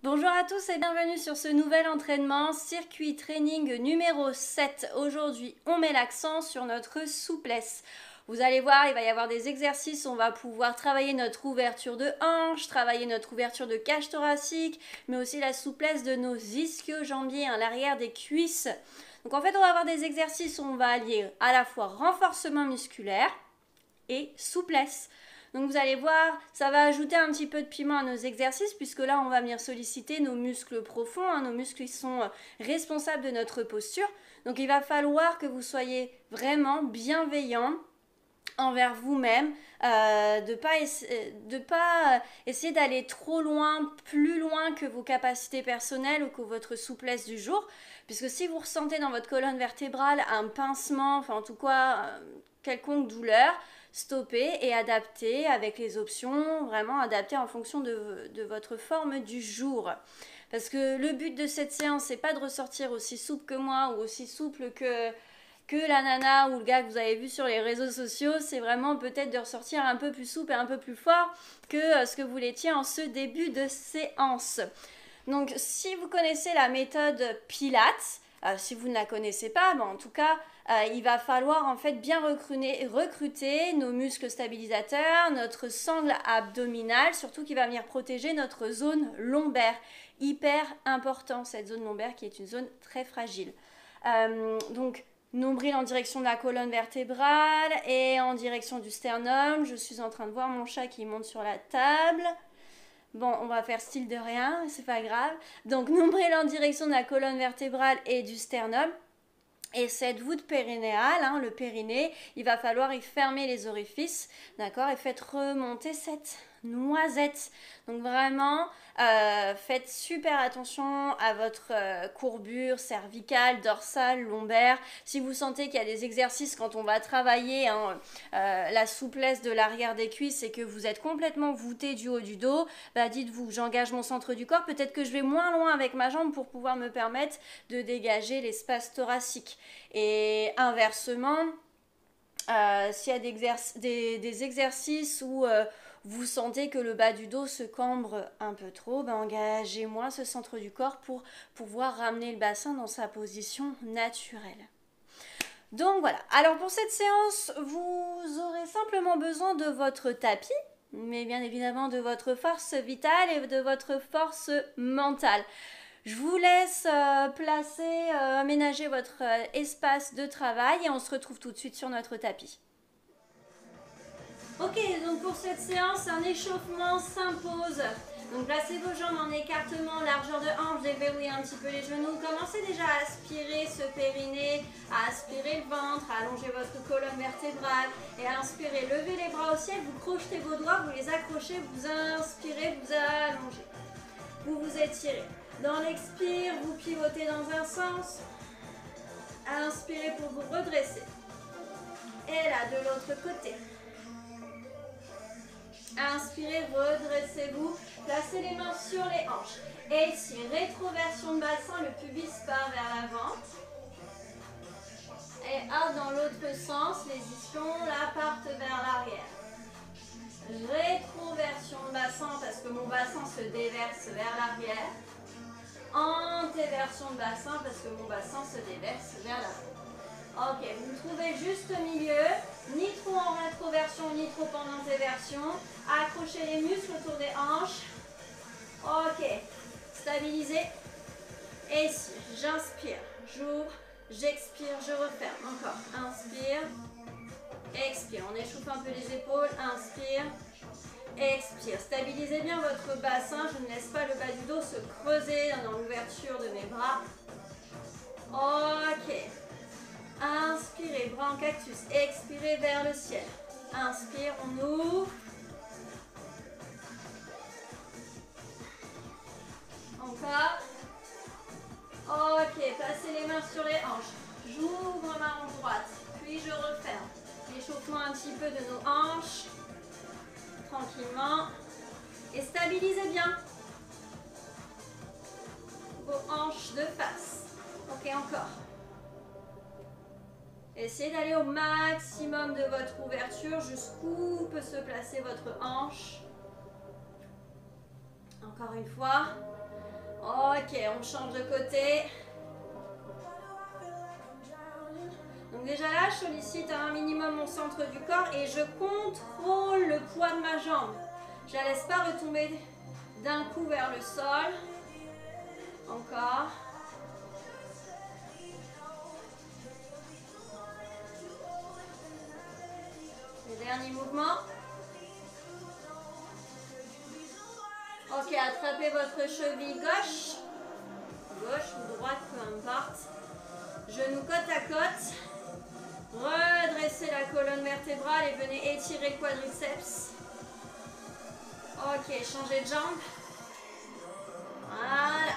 Bonjour à tous et bienvenue sur ce nouvel entraînement, circuit training numéro 7. Aujourd'hui, on met l'accent sur notre souplesse. Vous allez voir, il va y avoir des exercices, on va pouvoir travailler notre ouverture de hanche, travailler notre ouverture de cage thoracique, mais aussi la souplesse de nos ischio-jambiers, l'arrière des cuisses. Donc en fait, on va avoir des exercices où on va allier à la fois renforcement musculaire et souplesse. Donc vous allez voir, ça va ajouter un petit peu de piment à nos exercices puisque là on va venir solliciter nos muscles profonds, nos muscles qui sont responsables de notre posture. Donc il va falloir que vous soyez vraiment bienveillant envers vous-même, de pas essayer d'aller trop loin, plus loin que vos capacités personnelles ou que votre souplesse du jour, puisque si vous ressentez dans votre colonne vertébrale un pincement, enfin en tout cas quelconque douleur, stoppez et adaptez avec les options, vraiment adaptez en fonction de votre forme du jour. Parce que le but de cette séance, c'est pas de ressortir aussi souple que moi ou aussi souple que la nana ou le gars que vous avez vu sur les réseaux sociaux, c'est vraiment peut-être de ressortir un peu plus souple et un peu plus fort que ce que vous l'étiez en ce début de séance. Donc si vous connaissez la méthode Pilates, si vous ne la connaissez pas, en tout cas, il va falloir en fait bien recruter nos muscles stabilisateurs, notre sangle abdominale, surtout qui va venir protéger notre zone lombaire. Hyper important cette zone lombaire qui est une zone très fragile. Donc nombril en direction de la colonne vertébrale et en direction du sternum. Je suis en train de voir mon chat qui monte sur la table. Bon, on va faire style de rien, c'est pas grave. Donc nombril en direction de la colonne vertébrale et du sternum. Et cette voûte périnéale, le périnée, il va falloir y fermer les orifices, d'accord, et faites remonter cette noisette. Donc vraiment, faites super attention à votre courbure cervicale, dorsale, lombaire. Si vous sentez qu'il y a des exercices quand on va travailler la souplesse de l'arrière des cuisses et que vous êtes complètement voûté du haut du dos, dites-vous, j'engage mon centre du corps, peut-être que je vais moins loin avec ma jambe pour pouvoir me permettre de dégager l'espace thoracique. Et inversement, s'il y a des exercices où vous sentez que le bas du dos se cambre un peu trop, engagez moins ce centre du corps pour pouvoir ramener le bassin dans sa position naturelle. Donc voilà, alors pour cette séance, vous aurez simplement besoin de votre tapis, mais bien évidemment de votre force vitale et de votre force mentale. Je vous laisse aménager votre espace de travail et on se retrouve tout de suite sur notre tapis. Ok, donc pour cette séance, un échauffement s'impose. Donc placez vos jambes en écartement, largeur de hanche, déverrouillez un petit peu les genoux. Commencez déjà à aspirer ce périnée, à aspirer le ventre, à allonger votre colonne vertébrale et à inspirer. Levez les bras au ciel, vous crochetez vos doigts, vous les accrochez, vous inspirez, vous allongez. Vous vous étirez. Dans l'expire, vous pivotez dans un sens. Inspirez pour vous redresser. Et là, de l'autre côté. Inspirez, redressez-vous. Placez les mains sur les hanches. Et ici, rétroversion de bassin, le pubis part vers l'avant. Et dans l'autre sens, les ischions là partent vers l'arrière. Rétroversion de bassin parce que mon bassin se déverse vers l'arrière. Antéversion de bassin parce que mon bassin se déverse vers l'avant. Ok, vous trouvez juste au milieu, ni trop en rétroversion, ni trop en antéversion. Accrochez les muscles autour des hanches. Ok, stabilisez. Et ici, j'inspire, j'ouvre, j'expire, je referme. Encore, inspire, expire. On échauffe un peu les épaules, inspire. Expire, stabilisez bien votre bassin, je ne laisse pas le bas du dos se creuser dans l'ouverture de mes bras. Ok. Inspirez, bras en cactus, expirez vers le ciel. Inspire, on ouvre. Encore. Ok, placez les mains sur les hanches. J'ouvre ma hanche droite, puis je referme. Échauffement un petit peu de nos hanches. Tranquillement. Et stabilisez bien vos hanches de face. Ok, encore. Essayez d'aller au maximum de votre ouverture jusqu'où peut se placer votre hanche. Encore une fois. Ok, on change de côté. Donc déjà là, je sollicite un minimum mon centre du corps et je contrôle le poids de ma jambe. Je la laisse pas retomber d'un coup vers le sol. Encore. Le dernier mouvement. Ok, attrapez votre cheville gauche. Gauche ou droite, peu importe. Genoux côte à côte. Redressez la colonne vertébrale et venez étirer le quadriceps. Ok, changez de jambe. Voilà.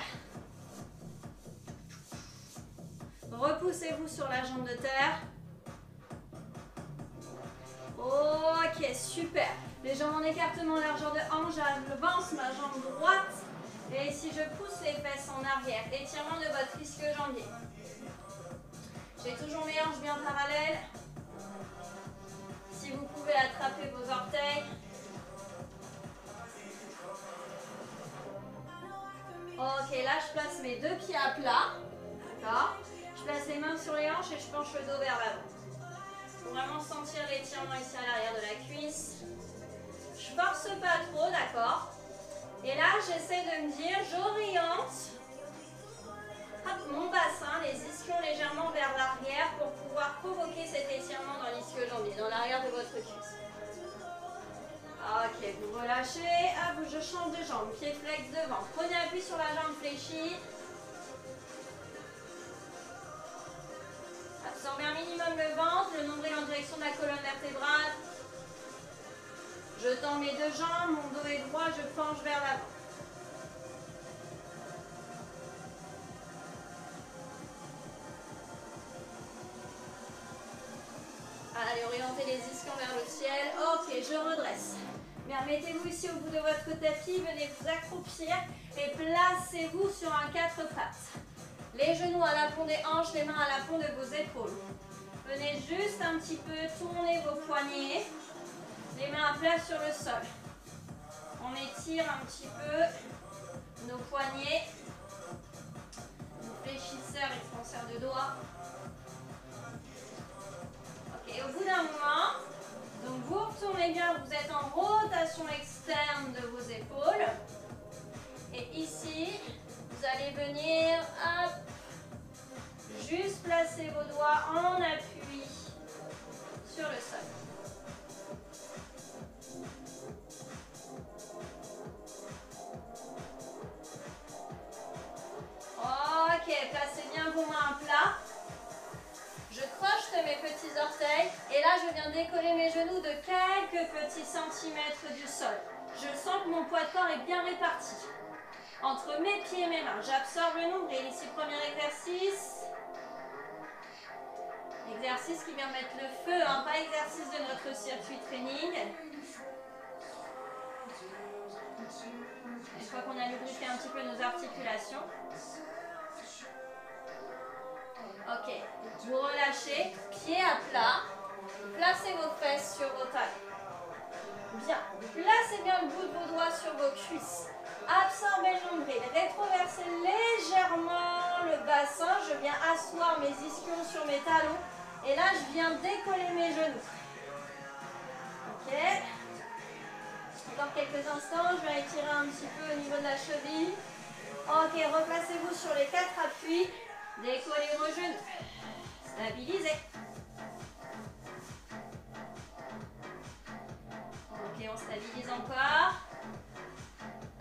Repoussez-vous sur la jambe de terre. Ok, super. Les jambes en écartement, largeur de hanche, j'avance ma jambe droite. Et ici, je pousse les fesses en arrière. Étirement de votre ischio-jambier. J'ai toujours mes hanches bien parallèles. Si vous pouvez attraper vos orteils. Ok, là, je place mes deux pieds à plat. D'accord. Je place les mains sur les hanches et je penche le dos vers l'avant. Pour vraiment sentir l'étirement ici à l'arrière de la cuisse. Je force pas trop, d'accord. Et là, j'essaie de me dire, j'oriente mon bassin, les ischions légèrement vers l'arrière pour pouvoir provoquer cet étirement dans l'ischio-jambier, dans l'arrière de votre cuisse. Ok, vous relâchez. Hop, je change de jambe. Pied flex devant. Prenez appui sur la jambe fléchie. Absorbez un minimum le ventre, le nombril en direction de la colonne vertébrale. Je tends mes deux jambes, mon dos est droit, je penche vers l'avant. Allez, orientez les ischions vers le ciel. Ok, je redresse. Bien, mettez-vous ici au bout de votre tapis, venez vous accroupir et placez-vous sur un 4 pattes. Les genoux à l'aplomb des hanches, les mains à l'aplomb de vos épaules. Venez juste un petit peu tourner vos poignets, les mains à plat sur le sol. On étire un petit peu nos poignets, nos fléchisseurs, extenseurs de doigts. Ok, au bout d'un moment, donc vous retournez bien, vous êtes en rotation externe de vos épaules. Et ici, vous allez venir, hop, juste placer vos doigts en appui sur le sol. Ok, placez bien vos mains à plat. Je crochete mes petits orteils et là je viens décoller mes genoux de quelques petits centimètres du sol. Je sens que mon poids de corps est bien réparti entre mes pieds et mes mains. J'absorbe le nombril. Ici, premier exercice. Exercice qui vient mettre le feu, hein, pas exercice de notre circuit training. Une fois qu'on a lubrifié un petit peu nos articulations. Ok, vous relâchez, pieds à plat, placez vos fesses sur vos talons. Bien, placez bien le bout de vos doigts sur vos cuisses. Absorbez le nombril, rétroversez légèrement le bassin. Je viens asseoir mes ischions sur mes talons. Et là, je viens décoller mes genoux. Ok. Encore quelques instants, je vais étirer un petit peu au niveau de la cheville. Ok, replacez-vous sur les 4 appuis. Décollez vos genoux. Stabilisez. Ok, on stabilise encore.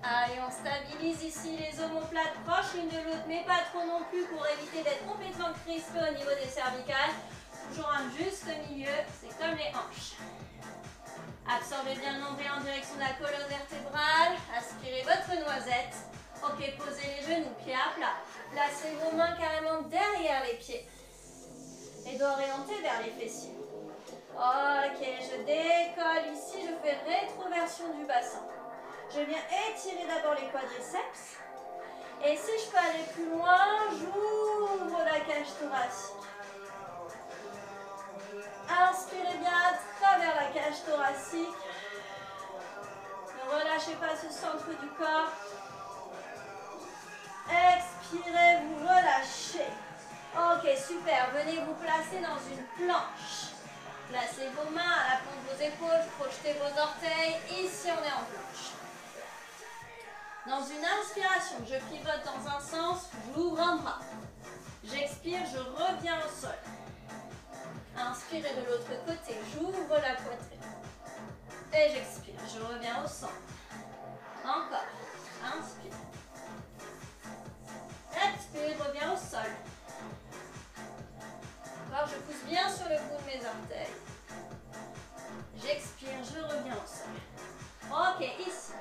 Allez, on stabilise ici les omoplates proches l'une de l'autre, mais pas trop non plus pour éviter d'être complètement crispé au niveau des cervicales. Toujours un juste milieu, c'est comme les hanches. Absorbez bien le nombril en direction de la colonne vertébrale. Aspirez votre noisette. Ok, posez les genoux, pieds à plat. Placez vos mains carrément derrière les pieds. Les doigts orientés vers les fessiers. Ok, je décolle ici, je fais rétroversion du bassin. Je viens étirer d'abord les quadriceps. Et si je peux aller plus loin, j'ouvre la cage thoracique. Inspirez bien à travers la cage thoracique. Ne relâchez pas ce centre du corps. Inspirez, vous relâchez. Ok, super. Venez vous placer dans une planche. Placez vos mains à la pointe de vos épaules, projetez vos orteils. Ici, on est en planche. Dans une inspiration, je pivote dans un sens, j'ouvre un bras. J'expire, je reviens au sol. Inspirez de l'autre côté, j'ouvre la poitrine. Et j'expire, je reviens au centre. Encore. Inspire. Expire, reviens au sol. Encore, je pousse bien sur le bout de mes orteils. J'expire, je reviens au sol. Ok, ici.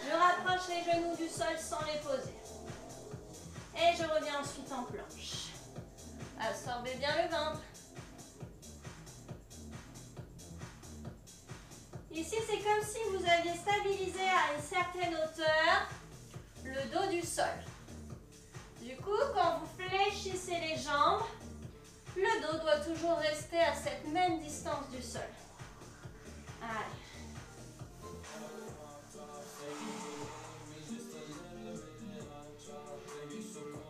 Je rapproche les genoux du sol sans les poser. Et je reviens ensuite en planche. Absorbez bien le ventre. Ici, c'est comme si vous aviez stabilisé à une certaine hauteur le dos du sol. Du coup, quand vous fléchissez les jambes, le dos doit toujours rester à cette même distance du sol. Allez.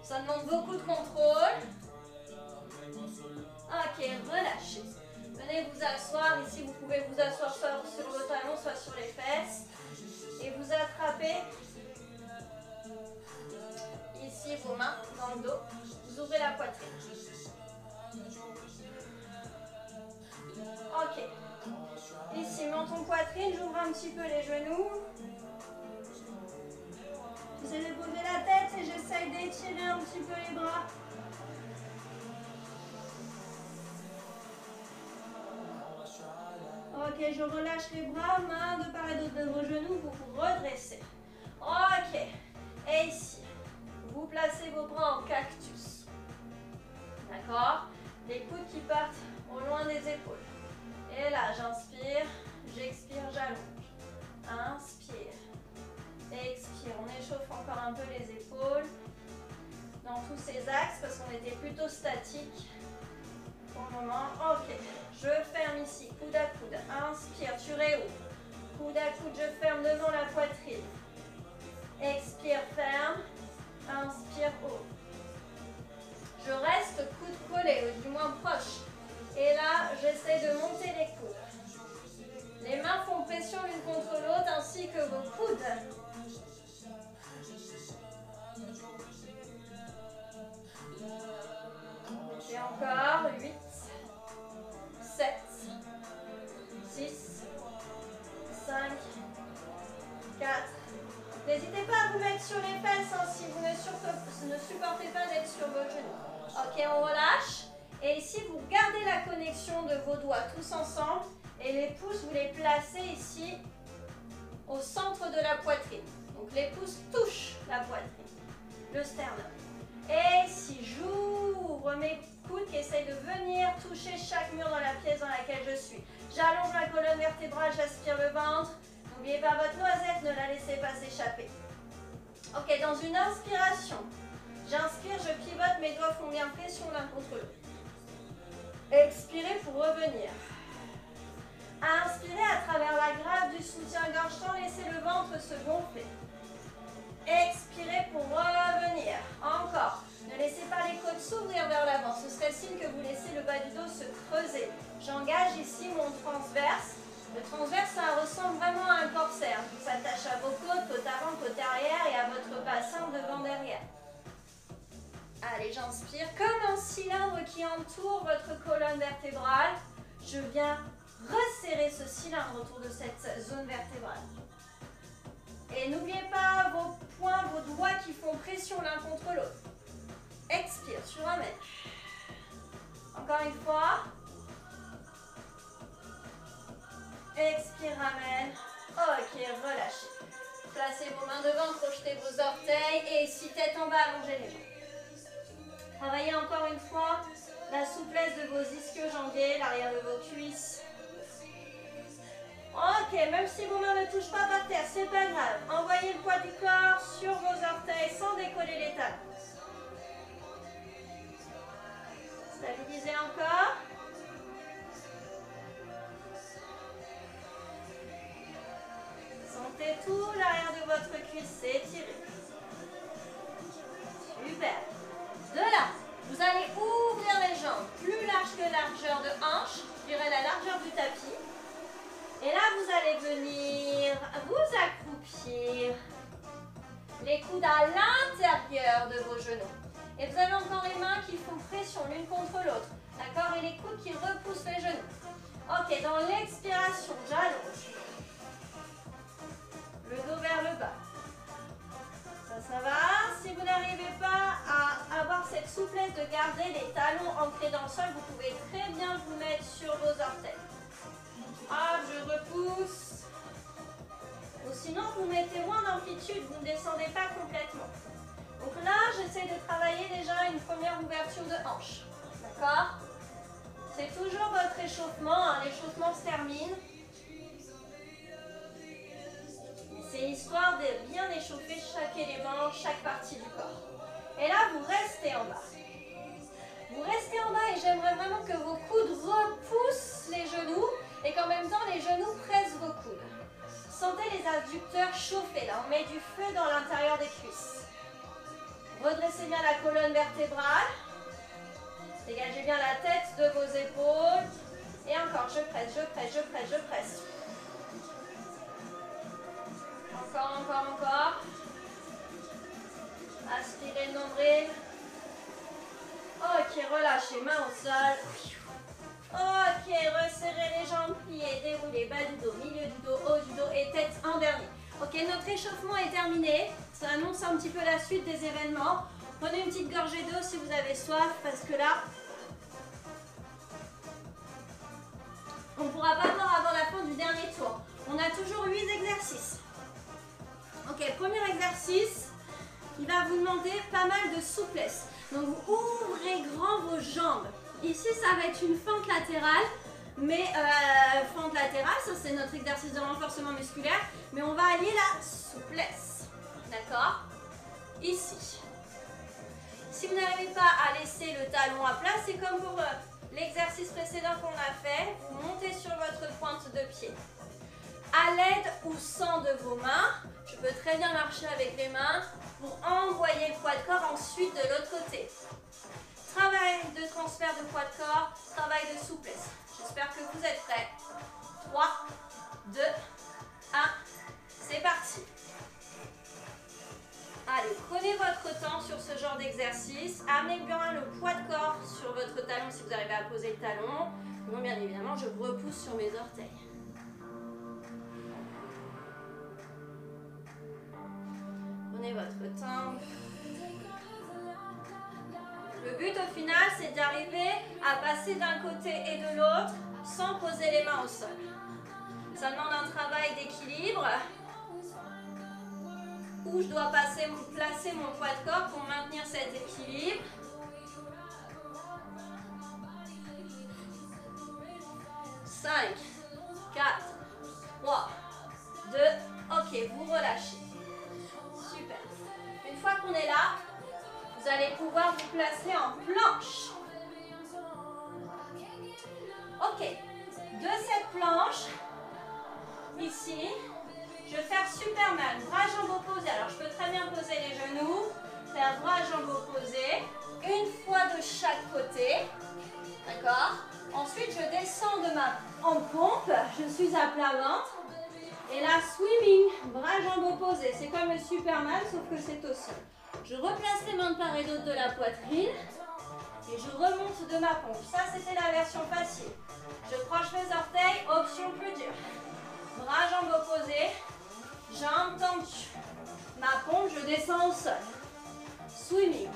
Ça demande beaucoup de contrôle. Ok, relâchez. Venez vous asseoir. Ici, vous pouvez vous asseoir soit sur vos talons, soit sur les fesses. Et vous attrapez ici vos mains dans le dos. Vous ouvrez la poitrine. Ok. Ici, menton poitrine. J'ouvre un petit peu les genoux. J'essaie de poser la tête et j'essaie d'étirer un petit peu les bras. Ok, je relâche les bras, main de part et d'autre de vos genoux, vous vous redressez. Ok, et ici, vous placez vos bras en cactus. D'accord? Les coudes qui partent au loin des épaules. Et là, j'inspire, j'expire, j'allonge. Inspire, expire. On échauffe encore un peu les épaules dans tous ces axes parce qu'on était plutôt statique pour le moment. Ok, je ferme ici, coude à coude. Inspire, tu réouvres. Coude à coude, je ferme devant la poitrine. Expire, ferme. Inspire, ouvre. Je reste coude collé, ou du moins proche. Et là, j'essaie de monter les coudes. Les mains font pression l'une contre l'autre ainsi que vos coudes. Et encore, 8, 7, 6, 5, 4. N'hésitez pas à vous mettre sur les fesses hein, si vous ne supportez pas d'être sur vos genoux. Ok, on relâche. Et ici, vous gardez la connexion de vos doigts tous ensemble. Et les pouces, vous les placez ici au centre de la poitrine. Donc les pouces touchent la poitrine, le sternum. Et si j'ouvre mes coudes qui essayent de venir toucher chaque mur dans la pièce dans laquelle je suis. J'allonge la colonne vertébrale, j'aspire le ventre. N'oubliez pas votre noisette, ne la laissez pas s'échapper. Ok, dans une inspiration, j'inspire, je pivote, mes doigts font bien pression l'un contre l'autre. Expirez pour revenir. Inspirez à travers la grappe du soutien-gorge sans laisser le ventre se gonfler. Expirez pour revenir. Encore. Ne laissez pas les côtes s'ouvrir vers l'avant. Ce serait signe que vous laissez le bas du dos se creuser. J'engage ici mon transverse. Le transverse, ça ressemble vraiment à un corset. Il s'attache à vos côtes, côte avant, côte arrière et à votre bassin devant-derrière. Allez, j'inspire comme un cylindre qui entoure votre colonne vertébrale. Je viens resserrer ce cylindre autour de cette zone vertébrale. Et n'oubliez pas vos poings, vos doigts qui font pression l'un contre l'autre. Expire, tu ramènes. Encore une fois. Expire, ramène. Ok, relâchez. Placez vos mains devant, projetez vos orteils. Et ici, tête en bas, allongez les jambes. Travaillez encore une fois la souplesse de vos ischio-jambiers, l'arrière de vos cuisses. Ok, même si vos mains ne touchent pas par terre, c'est pas grave. Envoyez le poids du corps sur vos orteils sans décoller les talons. Stabilisez encore. Sentez tout l'arrière de votre cuisse s'étirer. Super. Super. De là, vous allez ouvrir les jambes plus large que largeur de hanche, je dirais la largeur du tapis. Et là, vous allez venir vous accroupir. Les coudes à l'intérieur de vos genoux. Et vous avez encore les mains qui font pression l'une contre l'autre. D'accord? Et les coudes qui repoussent les genoux. Ok, dans l'expiration, j'allonge. Le dos vers le bas. Ça va. Si vous n'arrivez pas à avoir cette souplesse de garder les talons ancrés dans le sol, vous pouvez très bien vous mettre sur vos orteils. Hop, je repousse. Ou sinon, vous mettez moins d'amplitude, vous ne descendez pas complètement. Donc là, j'essaie de travailler déjà une première ouverture de hanche. D'accord? C'est toujours votre échauffement, hein. L'échauffement se termine. C'est histoire de bien échauffer chaque élément, chaque partie du corps. Et là, vous restez en bas. Vous restez en bas et j'aimerais vraiment que vos coudes repoussent les genoux et qu'en même temps, les genoux pressent vos coudes. Sentez les adducteurs chauffer. Là, on met du feu dans l'intérieur des cuisses. Redressez bien la colonne vertébrale. Dégagez bien la tête de vos épaules. Et encore, je presse, je presse, je presse, je presse. Encore, encore, encore. Aspirez le nombril. Ok, relâchez, main au sol. Ok, resserrez les jambes, pliez, déroulez, bas du dos, milieu du dos, haut du dos et tête en dernier. Ok, notre échauffement est terminé. Ça annonce un petit peu la suite des événements. Prenez une petite gorgée d'eau si vous avez soif parce que là, on ne pourra pas voir avant la fin du dernier tour. On a toujours 8 exercices. Ok, premier exercice, il va vous demander pas mal de souplesse. Donc vous ouvrez grand vos jambes. Ici, ça va être une fente latérale. Mais fente latérale, ça c'est notre exercice de renforcement musculaire. Mais on va allier la souplesse. D'accord? Ici. Si vous n'arrivez pas à laisser le talon à plat, c'est comme pour l'exercice précédent qu'on a fait. Vous montez sur votre pointe de pied. À l'aide ou sans de vos mains, je peux très bien marcher avec les mains pour envoyer le poids de corps ensuite de l'autre côté. Travail de transfert de poids de corps, travail de souplesse. J'espère que vous êtes prêts. 3, 2, 1, c'est parti. Allez, prenez votre temps sur ce genre d'exercice. Amenez bien le poids de corps sur votre talon si vous arrivez à poser le talon. Non, bien évidemment, je vous repousse sur mes orteils. Prenez votre temps. Le but au final, c'est d'arriver à passer d'un côté et de l'autre sans poser les mains au sol. Ça demande un travail d'équilibre où je dois placer mon poids de corps pour maintenir cet équilibre. Cinq, 4, 3, 2, ok, vous relâchez. Super. Une fois qu'on est là, vous allez pouvoir vous placer en planche. Ok. De cette planche, ici, je vais faire Superman. Bras, jambes opposés. Alors, je peux très bien poser les genoux, faire bras, jambes opposés. Une fois de chaque côté. D'accord? Ensuite, je descends de ma en pompe. Je suis à plat ventre. Et là, swimming, bras, jambes opposés. C'est comme le Superman, sauf que c'est au sol. Je replace les mains de part et d'autre de la poitrine. Et je remonte de ma pompe. Ça, c'était la version facile. Je croche mes orteils, option plus dure. Bras, jambes opposés. Jambes tendues. Ma pompe, je descends au sol. Swimming.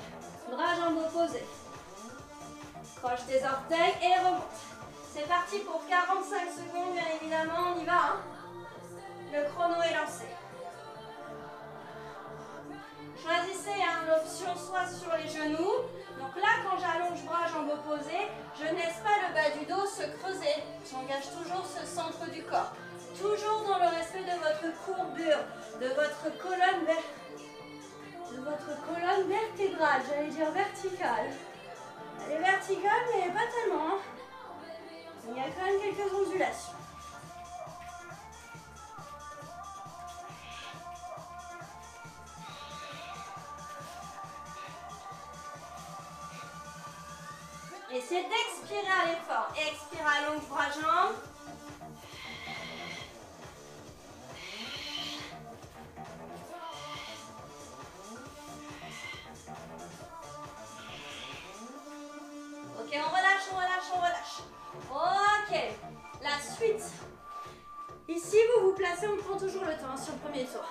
Bras, jambes opposés. Croche des orteils et remonte. C'est parti pour 45 secondes, bien évidemment. On y va, hein? Le chrono est lancé. Choisissez l'option soit sur les genoux. Donc là, quand j'allonge bras, jambes opposées, je ne laisse pas le bas du dos se creuser. J'engage toujours ce centre du corps. Toujours dans le respect de votre courbure, de votre colonne vertébrale, j'allais dire verticale. Elle est verticale, mais pas tellement. Hein. Il y a quand même quelques ondulations. Essayez d'expirer à l'effort. Expire, allonge bras-jambes. Ok, on relâche, on relâche, on relâche. Ok, la suite. Ici, vous vous placez, on prend toujours le temps hein, sur le premier tour.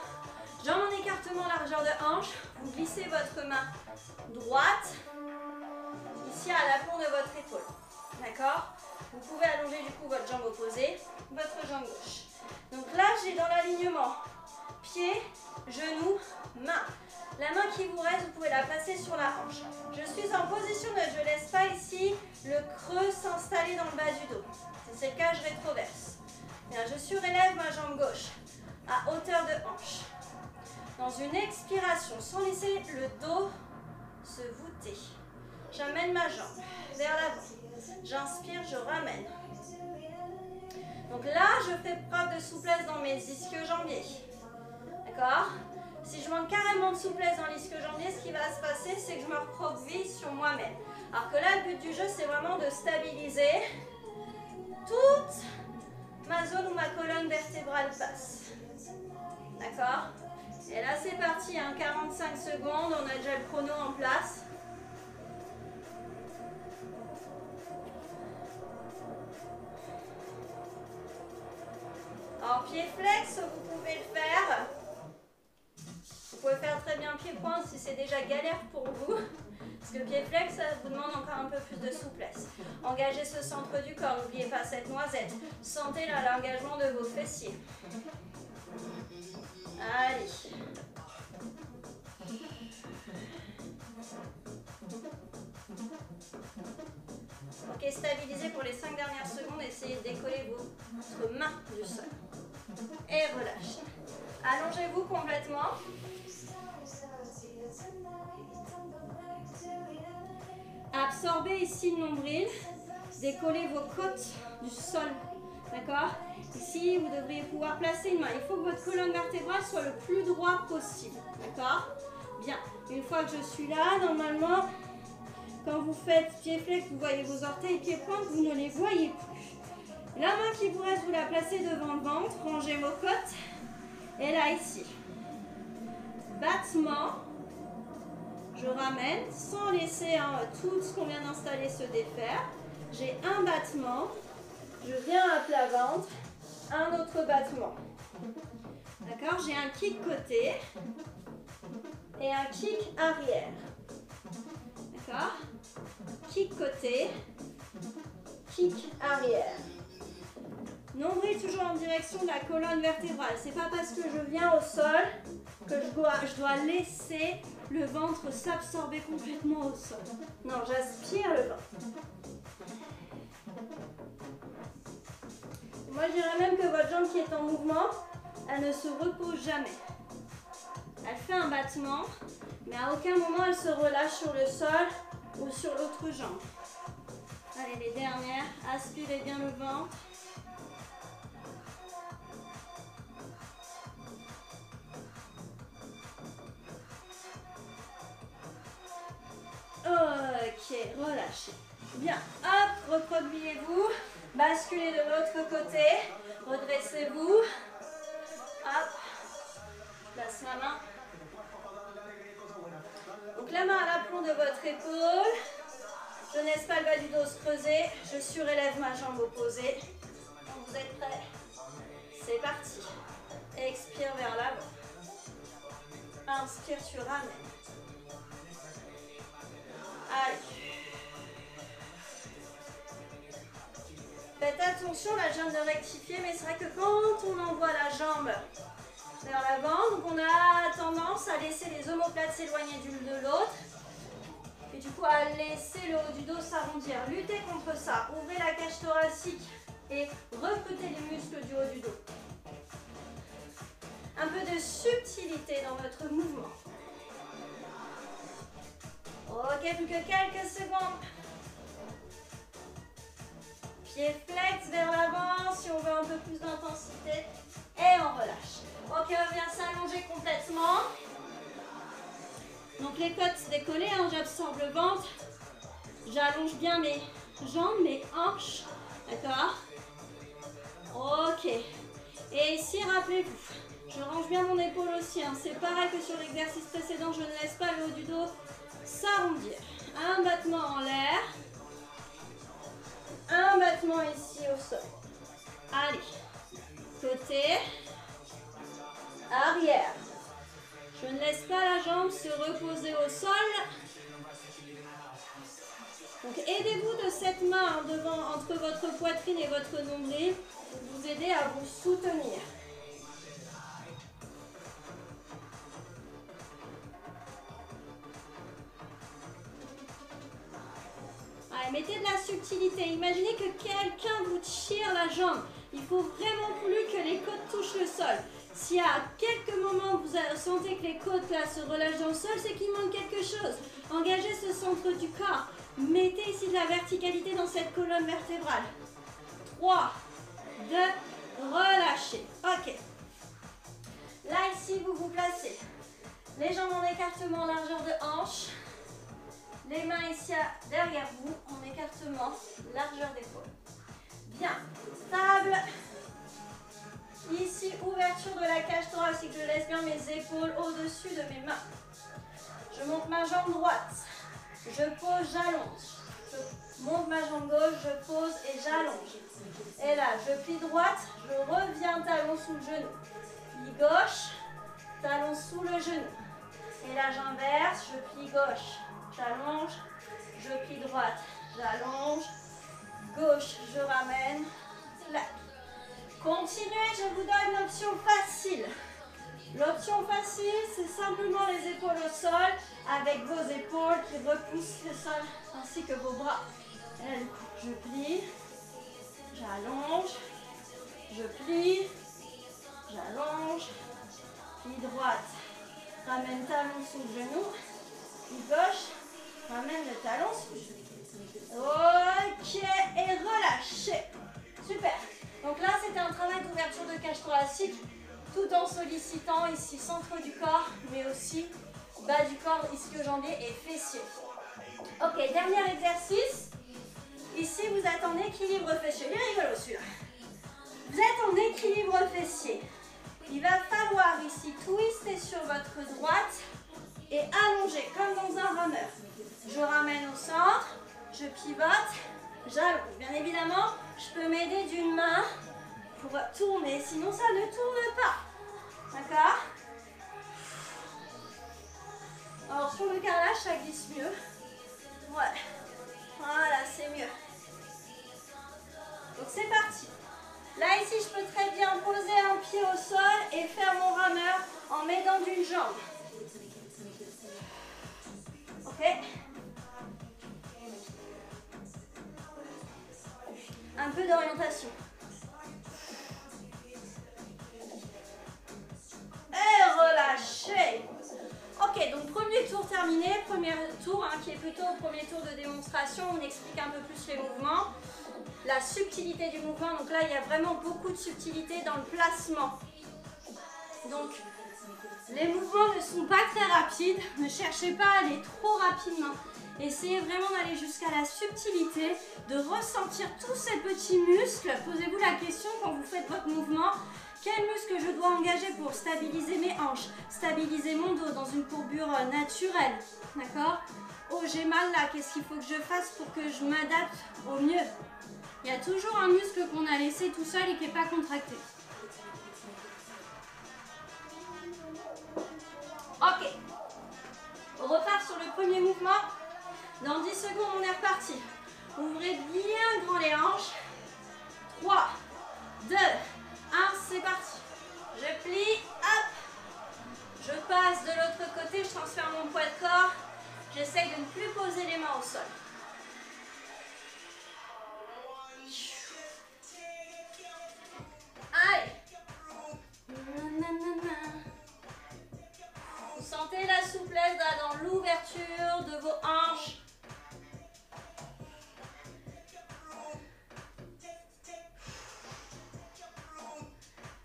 Jambes en écartement, largeur de hanche. Vous glissez votre main droite ici à l'aplomb de votre épaule. D'accord? Vous pouvez allonger du coup votre jambe opposée, votre jambe gauche. Donc là, j'ai dans l'alignement pied, genou, main. La main qui vous reste, vous pouvez la placer sur la hanche. Je suis en position neutre, je ne laisse pas ici le creux s'installer dans le bas du dos. Si c'est le cas, je rétroverse. Bien, je surélève ma jambe gauche à hauteur de hanche. Dans une expiration, sans laisser le dos se voûter. J'amène ma jambe vers l'avant. J'inspire, je ramène. Donc là, je fais preuve de souplesse dans mes ischio-jambiers. D'accord? Si je manque carrément de souplesse dans l'ischio-jambier, ce qui va se passer, c'est que je me recroqueville sur moi-même. Alors que là, le but du jeu, c'est vraiment de stabiliser toute ma zone où ma colonne vertébrale passe. D'accord? Et là, c'est parti, hein, 45 secondes, on a déjà le chrono en place. En pied flex, vous pouvez le faire. Vous pouvez faire très bien pied-point si c'est déjà galère pour vous. Parce que le pied flex, ça vous demande encore un peu plus de souplesse. Engagez ce centre du corps, n'oubliez pas cette noisette. Sentez là l'engagement de vos fessiers. Allez. Ok, stabilisez pour les 5 dernières secondes. Essayez de décoller votre main du sol. Et relâchez. Allongez-vous complètement. Absorbez ici le nombril. Décollez vos côtes du sol. D'accord? Ici, vous devriez pouvoir placer une main. Il faut que votre colonne vertébrale soit le plus droit possible. D'accord? Bien. Une fois que je suis là, normalement, quand vous faites pied flex, vous voyez vos orteils, pieds pointe, vous ne les voyez plus. La main qui vous reste, vous la placez devant le ventre. Rangez vos côtes. Et là, ici. Battement. Je ramène sans laisser tout ce qu'on vient d'installer se défaire. J'ai un battement. Je viens à plat ventre. Un autre battement. D'accord? J'ai un kick côté et un kick arrière. D'accord? Kick côté, kick arrière. Nombril toujours en direction de la colonne vertébrale. C'est pas parce que je viens au sol que je dois laisser le ventre s'absorber complètement au sol. Non, j'aspire le ventre. Moi, je dirais même que votre jambe qui est en mouvement, elle ne se repose jamais. Elle fait un battement, mais à aucun moment elle se relâche sur le sol ou sur l'autre jambe. Allez, les dernières. Aspirez bien le ventre. Ok, relâchez. Bien, hop, recroquevillez-vous. Basculez de l'autre côté. Redressez-vous. Hop. Je place ma main. Donc la main à l'aplomb de votre épaule. Je ne laisse pas le bas du dos se creuser. Je surélève ma jambe opposée. Donc vous êtes prêts? C'est parti. Expire vers l'avant. Inspire, tu ramènes. Allez. Faites attention, là je viens de rectifier, mais c'est vrai que quand on envoie la jambe vers l'avant, donc on a tendance à laisser les omoplates s'éloigner l'une de l'autre. Et du coup à laisser le haut du dos s'arrondir. Luttez contre ça. Ouvrez la cage thoracique et recrutez les muscles du haut du dos. Un peu de subtilité dans votre mouvement. Ok, plus que quelques secondes. Pied flex vers l'avant si on veut un peu plus d'intensité. Et on relâche. Ok, on vient s'allonger complètement. Donc les côtes décollées, hein, j'absorbe le ventre. J'allonge bien mes jambes, mes hanches. D'accord? Ok. Et ici, rappelez-vous, je range bien mon épaule aussi. Hein. C'est pareil que sur l'exercice précédent, je ne laisse pas le haut du dos s'arrondir. Un battement en l'air. Un battement ici au sol. Allez. Côté. Arrière. Je ne laisse pas la jambe se reposer au sol. Donc aidez-vous de cette main devant, entre votre poitrine et votre nombril pour vous aider à vous soutenir. Allez, mettez de la subtilité. Imaginez que quelqu'un vous tire la jambe. Il ne faut vraiment plus que les côtes touchent le sol. Si à quelques moments vous sentez que les côtes là, se relâchent dans le sol, c'est qu'il manque quelque chose. Engagez ce centre du corps. Mettez ici de la verticalité dans cette colonne vertébrale. 3, 2, relâchez. Ok. Là, ici, vous vous placez. Les jambes en écartement, largeur de hanche. Les mains ici derrière vous, en écartement, largeur d'épaule. Bien. Stable. Ici, ouverture de la cage thoracique. Je laisse bien mes épaules au-dessus de mes mains. Je monte ma jambe droite. Je pose, j'allonge. Je monte ma jambe gauche, je pose et j'allonge. Et là, je plie droite, je reviens talon sous le genou. Plie gauche, talon sous le genou. Et là, j'inverse, je plie gauche, j'allonge, je plie droite, j'allonge, gauche, je ramène, clac. Continuez, je vous donne l'option facile. L'option facile, c'est simplement les épaules au sol avec vos épaules qui repoussent le sol ainsi que vos bras. Et là, du coup, je plie, j'allonge, je plie, j'allonge, plie droite, ramène talon sous le genou, plie gauche, ramène le talon sous le genou. Ok, et relâchez. Super. Donc là, c'était un travail d'ouverture de cage thoracique tout en sollicitant ici centre du corps, mais aussi bas du corps, ischio-jambier et fessiers. Ok, dernier exercice. Ici, vous êtes en équilibre fessier. Il est rigolo celui-là. Vous êtes en équilibre fessier. Il va falloir ici twister sur votre droite et allonger comme dans un rameur. Je ramène au centre, je pivote, j'allonge. Bien évidemment, je peux m'aider d'une main pour tourner, sinon ça ne tourne pas. D'accord? Alors sur le carrelage, ça glisse mieux. Ouais. Voilà, c'est mieux. Donc c'est parti. Là ici, je peux très bien poser un pied au sol et faire mon rameur en m'aidant d'une jambe. Ok? Un peu d'orientation. Et relâchez. Ok, donc premier tour terminé. Premier tour qui est plutôt au premier tour de démonstration. On explique un peu plus les mouvements. La subtilité du mouvement. Donc là, il y a vraiment beaucoup de subtilité dans le placement. Donc, les mouvements ne sont pas très rapides. Ne cherchez pas à aller trop rapidement. Essayez vraiment d'aller jusqu'à la subtilité, de ressentir tous ces petits muscles. Posez-vous la question quand vous faites votre mouvement. Quel muscle je dois engager pour stabiliser mes hanches, stabiliser mon dos dans une courbure naturelle. D'accord? Oh, j'ai mal là. Qu'est-ce qu'il faut que je fasse pour que je m'adapte au mieux? Il y a toujours un muscle qu'on a laissé tout seul et qui n'est pas contracté. Ok. On repart sur le premier mouvement. Dans 10 secondes, on est reparti. Ouvrez bien grand les hanches. 3, 2, 1, c'est parti. Je plie, hop. Je passe de l'autre côté, je transfère mon poids de corps. J'essaye de ne plus poser les mains au sol. Allez. Vous sentez la souplesse là, dans l'ouverture de vos hanches.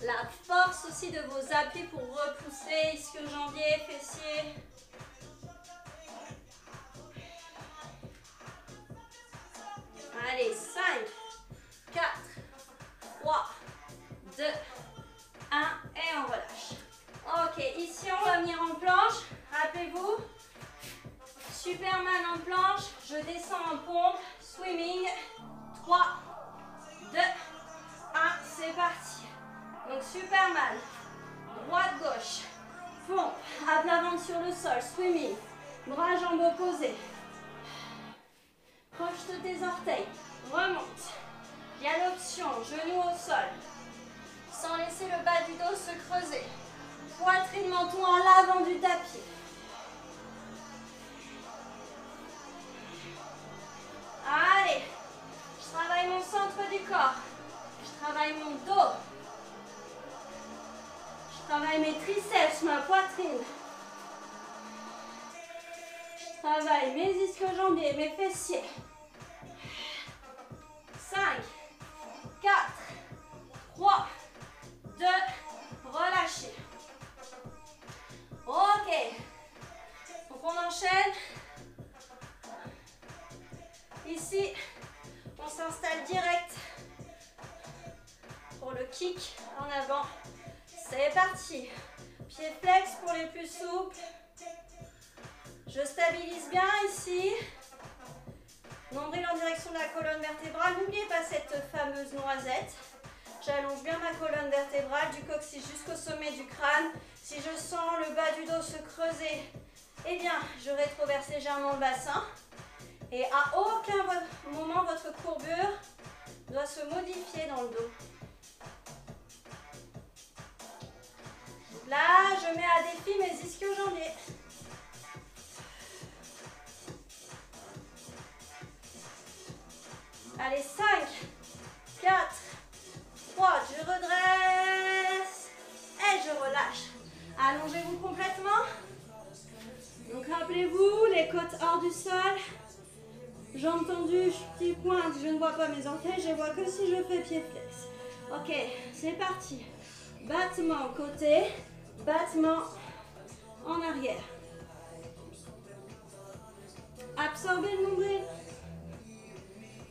La force aussi de vos appuis pour repousser ischio-jambier, fessiers. 2, 1 et on relâche. Ok, ici on va venir en planche. Rappelez-vous, Superman en planche, je descends en pompe, swimming. 3, 2, 1, c'est parti. Donc Superman, droite, gauche, pompe, à plat ventre sur le sol, swimming, bras, jambes opposés. Projette tes orteils, remonte. Il y a l'option, genou au sol, sans laisser le bas du dos se creuser. Poitrine, menton en l'avant du tapis. Allez, je travaille mon centre du corps. Je travaille mon dos. Je travaille mes triceps, ma poitrine. Je travaille mes ischio-jambiers, mes fessiers. 5, 4, 3, 2, relâchez. Ok, donc on enchaîne. Ici, on s'installe direct pour le kick en avant. C'est parti. Pied flex pour les plus souples. Je stabilise bien ici. Nombril en direction de la colonne vertébrale. N'oubliez pas cette fameuse noisette. J'allonge bien ma colonne vertébrale du coccyx jusqu'au sommet du crâne. Si je sens le bas du dos se creuser, eh bien, je rétroverse légèrement le bassin. Et à aucun moment, votre courbure doit se modifier dans le dos. Là, je mets à défi mes ischio-jambiers. Allez, 5, 4, 3, je redresse et je relâche. Allongez-vous complètement. Donc rappelez-vous, les côtes hors du sol. Jambes tendues, pieds pointe, je ne vois pas mes orteils, je vois que si je fais pied flex. Ok, c'est parti. Battement côté, battement en arrière. Absorbez le nombril.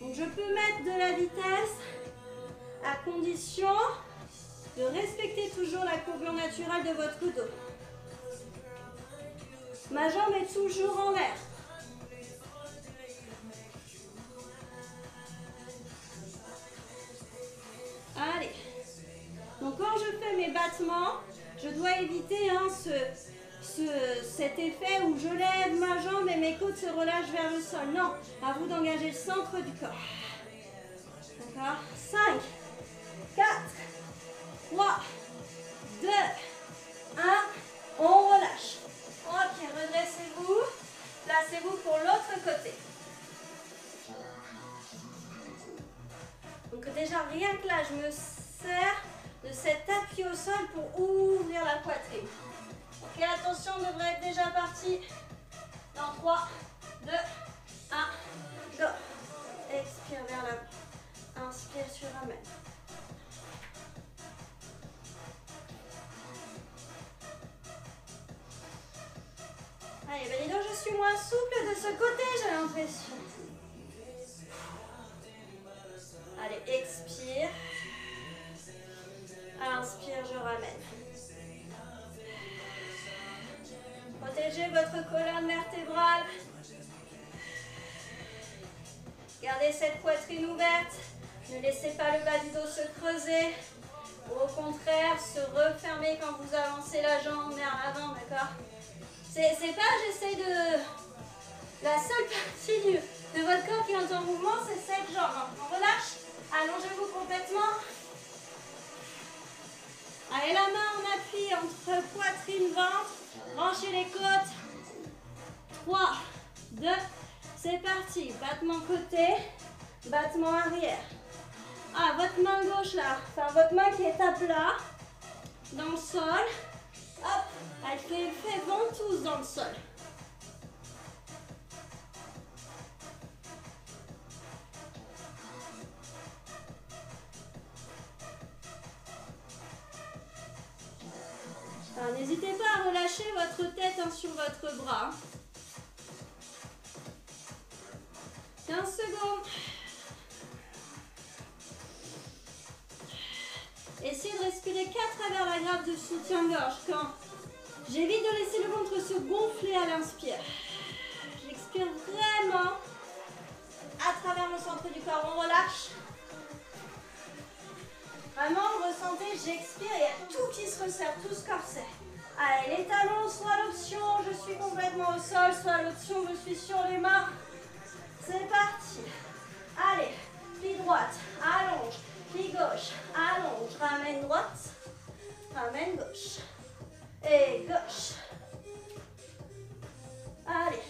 Donc je peux mettre de la vitesse à condition de respecter toujours la courbure naturelle de votre dos. Ma jambe est toujours en l'air. Allez. Donc quand je fais mes battements, je dois éviter cet effet où je lève ma jambe et mes côtes se relâchent vers le sol. Non, à vous d'engager le centre du corps. D'accord? 5, 4, 3, 2, 1, on relâche. Ok, redressez-vous, placez-vous pour l'autre côté. Donc déjà, rien que là, je me sers de cet appui au sol pour ouvrir la poitrine. Ok, attention, on devrait être déjà parti dans 3, 2, 1, go. Expire vers l'avant. Inspire, tu ramènes. Allez, ben dis donc, je suis moins souple de ce côté, j'ai l'impression. Allez, expire. Inspire, je ramène. Protégez votre colonne vertébrale. Gardez cette poitrine ouverte. Ne laissez pas le bas du dos se creuser. Ou au contraire, se refermer quand vous avancez la jambe vers l'avant, d'accord? C'est pas, j'essaie de... La seule partie de votre corps qui est en mouvement, c'est cette jambe. On relâche. Allongez-vous complètement. Allez, la main en appui entre poitrine, ventre. Branchez les côtes. 3, 2, c'est parti. Battement côté, battement arrière. Ah, votre main gauche là, enfin votre main qui est à plat, dans le sol. Hop, elle fait ventouse dans le sol. N'hésitez pas à relâcher votre tête sur votre bras. 15 secondes. essayez de respirer qu'à travers la grappe de soutien-gorge. Quand j'évite de laisser le ventre se gonfler à l'inspire. J'expire vraiment à travers le centre du corps. On relâche. Vraiment, vous ressentez, j'expire, il y a tout qui se resserre, tout ce corset. Allez, les talons, soit l'option, je suis complètement au sol, soit l'option, je suis sur les mains. C'est parti. Allez, plie droite, allonge, plie gauche, allonge, ramène droite, ramène gauche. Et gauche. Allez.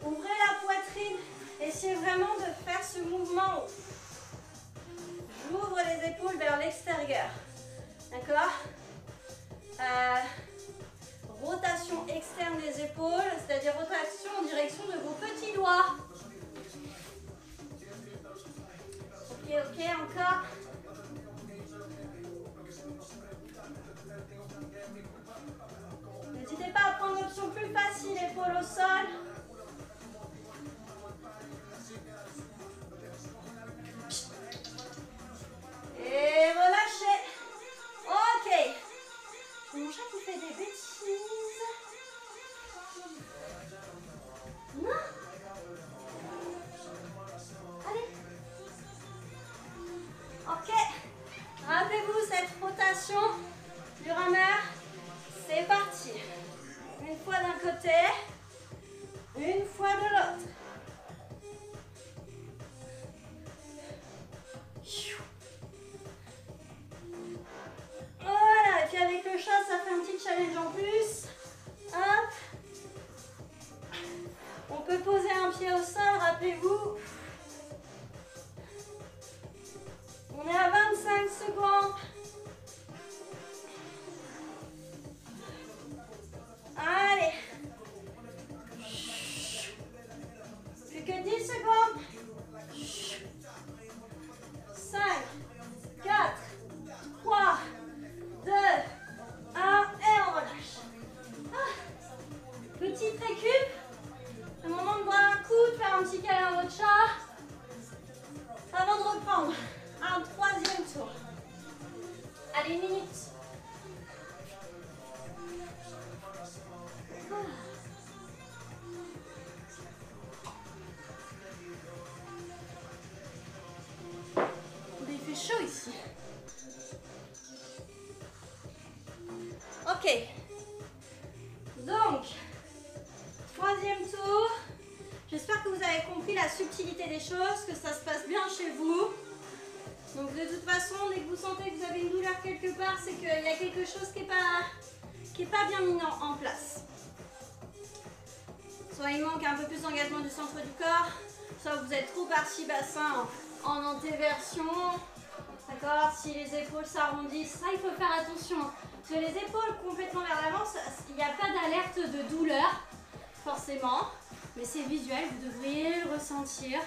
Ouvrez la poitrine. Essayez vraiment de faire ce mouvement. J'ouvre les épaules vers l'extérieur. D'accord? Rotation externe des épaules, c'est-à-dire rotation en direction de vos petits doigts. Ok, ok, encore. N'hésitez pas à prendre l'option plus facile, épaule au sol. Et relâchez. Ok. Mon chat qui fait des bêtises. Non. Allez. Ok. Rappelez-vous cette rotation du rameur. C'est parti. Une fois d'un côté, une fois de l'autre. Voilà, et puis avec le chat, ça fait un petit challenge en plus. Hop. On peut poser un pied au sol, rappelez-vous. On est à 25 secondes. Allez. Plus que 10 secondes. 5, 4, 3, 2, 1 et on relâche. Petite récup. Le moment de boire un coup, de faire un petit câlin à votre chat. Avant de reprendre un troisième tour. Allez, une minute. Il fait chaud ici. Ok. Donc, troisième tour. J'espère que vous avez compris la subtilité des choses, que ça se passe bien chez vous. Donc de toute façon, dès que vous sentez que vous avez une douleur quelque part, c'est qu'il y a quelque chose qui est pas bien mis en place. Soit il manque un peu plus d'engagement du centre du corps, soit vous êtes trop parti bassin en antéversion. D'accord? Si les épaules s'arrondissent, ça il faut faire attention. Parce que les épaules complètement vers l'avant, il n'y a pas d'alerte de douleur, forcément. Mais c'est visuel, vous devriez le ressentir,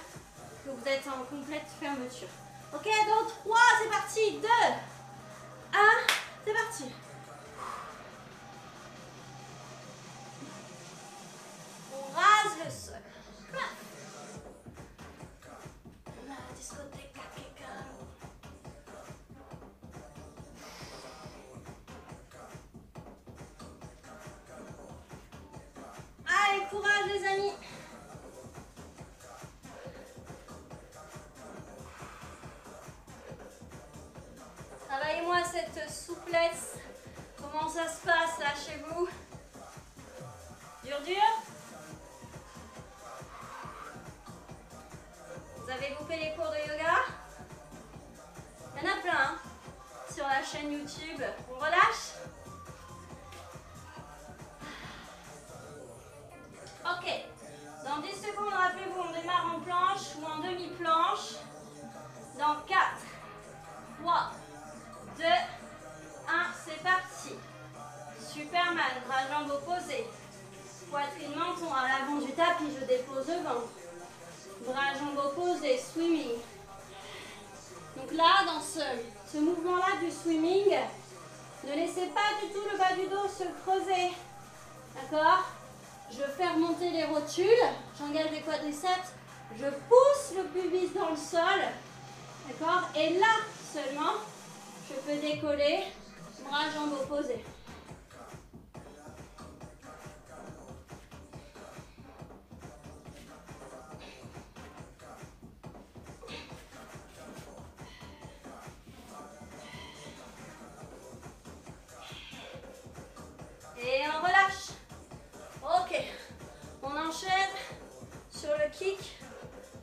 que vous êtes en complète fermeture. Ok, donc 3, c'est parti. 2, 1, c'est parti. On rase le sol. La discothèque Kakekaro. Allez, courage les amis. Travaillez-moi cette souplesse. Comment ça se passe là chez vous? Dur, dur? Vous avez loupé les cours de yoga? Il y en a plein hein, sur la chaîne YouTube. On relâche? Ok. Dans 10 secondes, rappelez-vous, on démarre en planche ou en demi-planche. Dans 4, 3, 2, 1, c'est parti. Superman, bras jambes opposés. Poitrine menton à l'avant du tapis, je dépose le ventre. Bras jambes opposés, swimming. Donc là, dans ce mouvement-là du swimming, ne laissez pas du tout le bas du dos se creuser. D'accord? Je fais remonter les rotules, j'engage les quadriceps, Je pousse le pubis dans le sol, d'accord? Et là seulement, je peux décoller, bras, jambes opposés. Et on relâche. Ok. On enchaîne sur le kick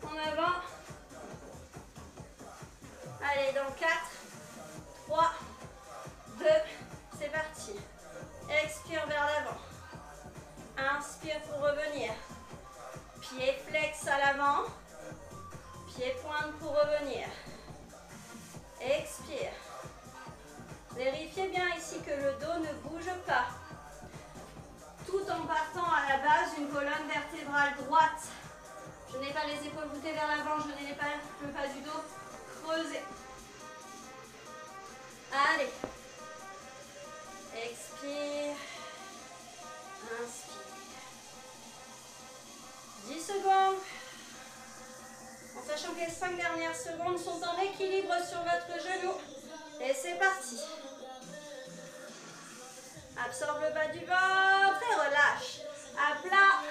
en avant. Allez, dans 4, 3, 2, c'est parti. Expire vers l'avant. Inspire pour revenir. Pied flex à l'avant. Pied pointe pour revenir. Expire. Vérifiez bien ici que le dos ne bouge pas. Tout en partant à la base d'une colonne vertébrale droite. Je n'ai pas les épaules voûtées vers l'avant, je n'ai pas le bas du dos creusé. Allez. Expire. Inspire. 10 secondes. En sachant que les 5 dernières secondes sont en équilibre sur votre genou. Et c'est parti. Absorbe le bas du ventre et relâche. À plat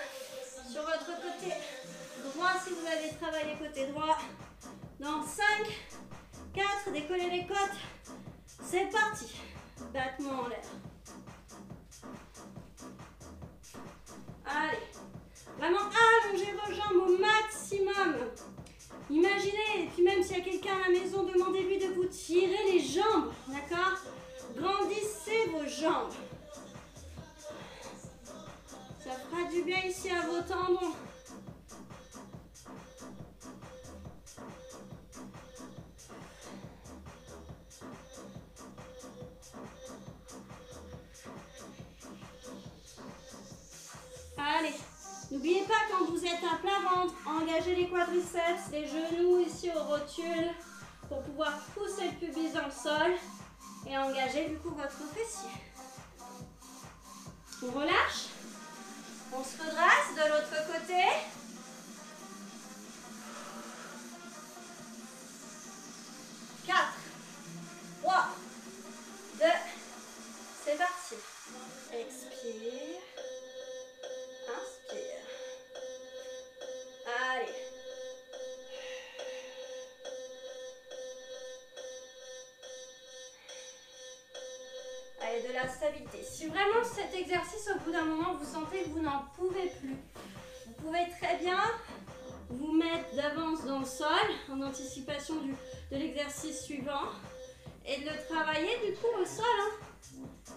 sur votre côté droit si vous avez travaillé côté droit. Dans 5, 4, décollez les côtes. C'est parti. Battement en l'air. Allez. Vraiment allongez vos jambes au maximum. Imaginez, et puis même s'il y a quelqu'un à la maison, demandez-lui de vous tirer les jambes. D'accord? Grandissez vos jambes. Ça fera du bien ici à vos tendons. Allez, n'oubliez pas quand vous êtes à plat ventre, engagez les quadriceps, les genoux ici aux rotules pour pouvoir pousser le pubis dans le sol et engager du coup votre fessier. On relâche. On se redresse de l'autre côté. Quatre, 3, 2, c'est parti. Expire. Inspire. Allez. Allez, de la stabilité. Si vraiment cet exercice, au bout d'un moment, vous sentez que vous n'en pouvez plus, vous pouvez très bien vous mettre d'avance dans le sol en anticipation de l'exercice suivant et de le travailler du coup au sol. Hein.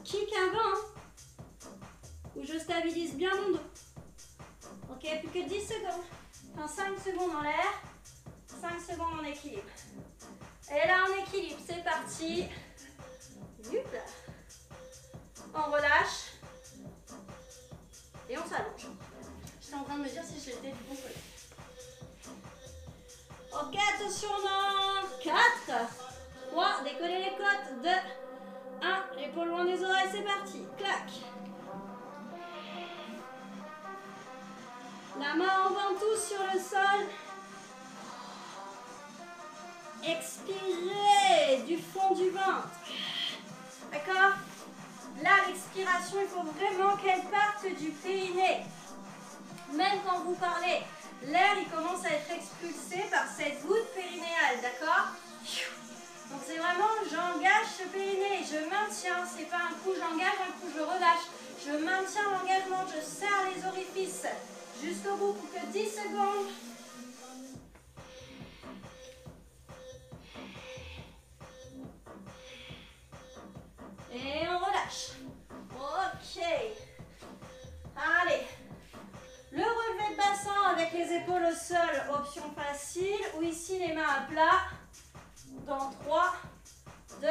Kick avant, où je stabilise bien mon dos. Ok, plus que 10 secondes. Enfin, 5 secondes en l'air, 5 secondes en équilibre. Et là, en équilibre, c'est parti. Youp. On relâche. Et on s'allonge. J'étais en train de me dire si j'étais du bon côté. Ok, attention dans 4, 3, décollez les côtes, 2, 1, l'épaule loin des oreilles, c'est parti. Clac. La main en ventouse sur le sol. Expirez du fond du ventre. D'accord? Là, l'expiration, il faut vraiment qu'elle parte du périnée. Même quand vous parlez, l'air, il commence à être expulsé par cette voûte périnéale, d'accord? Donc c'est vraiment, j'engage ce périnée, je maintiens, c'est pas un coup j'engage, un coup je relâche. Je maintiens l'engagement, je serre les orifices jusqu'au bout pour que 10 secondes. Et on relâche. Ok. Allez. Le relevé de bassin avec les épaules au sol, option facile. Ou ici les mains à plat. Dans 3, 2,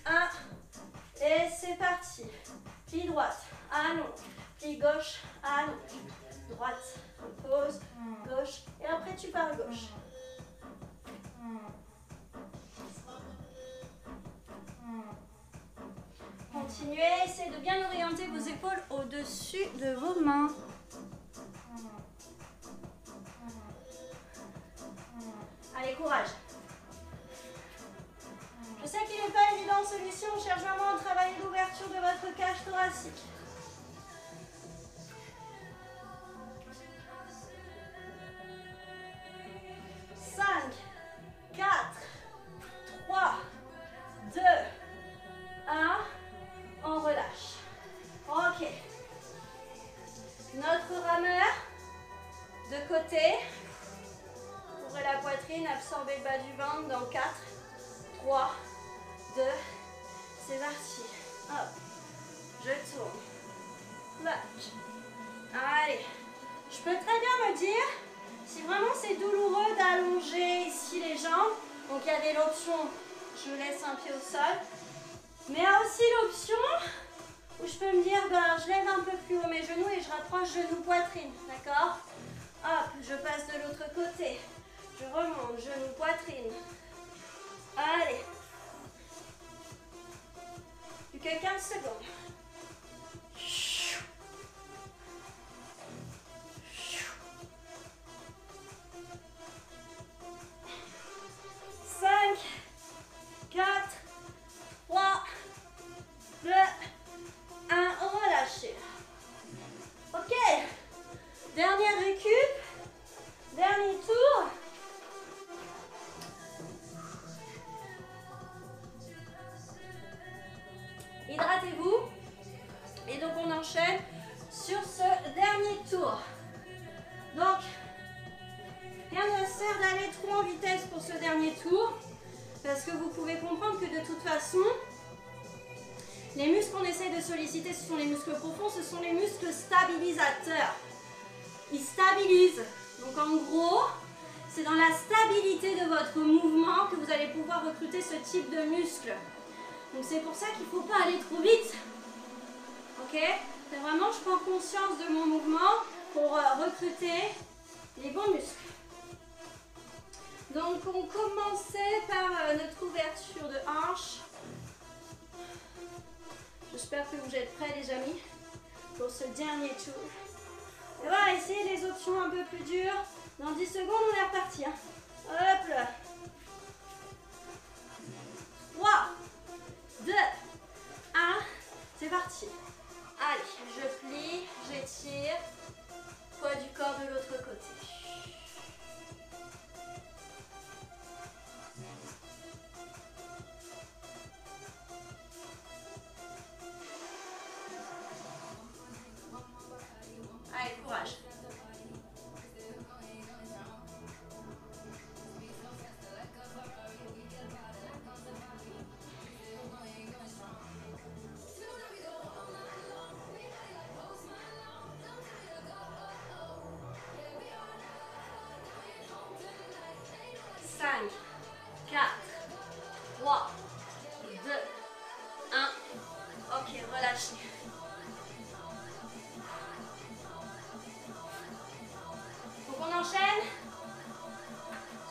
1. Et c'est parti. Plie droite, allonge. Plie gauche, allonge. Droite, pause, gauche. Et après tu pars gauche. Continuez, essayez de bien orienter vos épaules au-dessus de vos mains. courage. Je sais qu'il n'est pas évident celui-ci, on cherche vraiment à travailler l'ouverture de votre cage thoracique. 5, 4, 3, 2, 1, on relâche. Ok. Notre rameur de côté. Ouvrez la poitrine, absorbez le bas du ventre dans 4, 3, 2, c'est parti. Hop, je tourne. Lâche. Allez. Je peux très bien me dire, si vraiment c'est douloureux d'allonger ici les jambes, donc il y avait l'option, je laisse un pied au sol, mais il y a aussi l'option où je peux me dire, ben, je lève un peu plus haut mes genoux et je rapproche genou-poitrine, d'accord? Hop, je passe de l'autre côté, je remonte, genou-poitrine. Allez. Plus que 15 secondes. 5, 4, 3, 2, 1, relâchez. Ok, dernière récup, dernier tour. Hydratez-vous. Et donc on enchaîne sur ce dernier tour. Donc, rien ne sert d'aller trop en vitesse pour ce dernier tour, parce que vous pouvez comprendre que de toute façon, les muscles qu'on essaie de solliciter, ce sont les muscles profonds, ce sont les muscles stabilisateurs. Ils stabilisent. Donc en gros, c'est dans la stabilité de votre mouvement que vous allez pouvoir recruter ce type de muscles. Donc c'est pour ça qu'il ne faut pas aller trop vite. Ok? C'est vraiment, je prends conscience de mon mouvement pour recruter les bons muscles. Donc on commençait par notre ouverture de hanche. J'espère que vous êtes prêts les amis pour ce dernier tour. Et voilà, essayez les options un peu plus dures. Dans 10 secondes, on est reparti. Hein. Hop là. 3, 2, 1, c'est parti. Allez, je plie, j'étire. Poids du corps de l'autre côté. Allez, courage.